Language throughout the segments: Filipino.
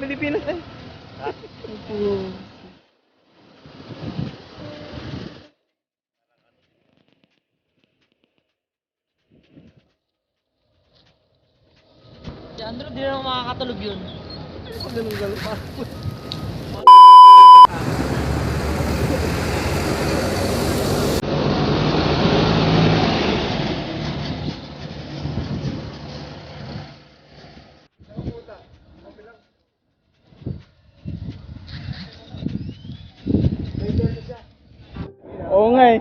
Pilipinas eh. Si Andrew, di na makakatulog yun. Ganun pa. Oo nga eh.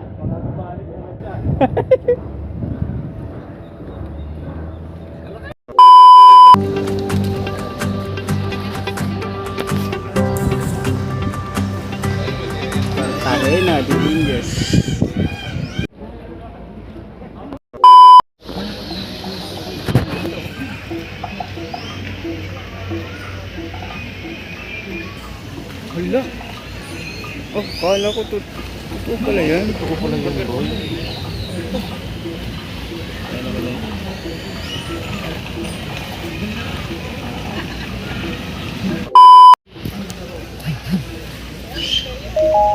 Arena de Indias. Hala. Oh, kala ko totoo pala yan. Totoo pala yan, bro.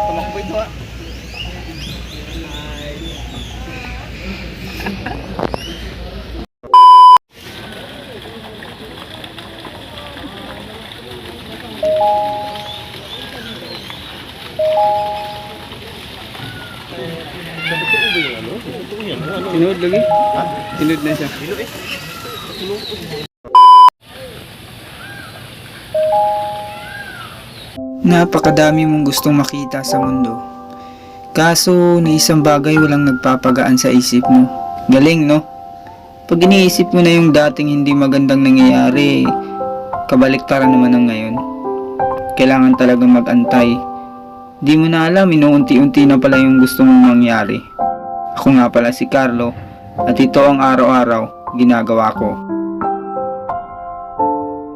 Tumakbo ito ah. Tinood lagi? Ha? Tinood na siya. Tinood eh. Napakadami mong gustong makita sa mundo. Kaso, na isang bagay walang nagpapagaan sa isip mo. Galing, no? Pag iniisip mo na yung dating hindi magandang nangyayari, kabaliktaran naman ng ngayon. Kailangan talagang mag-antay. Di mo na alam, inuunti-unti na pala yung gusto mong mangyari. Ako nga pala si Carlo, at ito ang araw-araw ginagawa ko.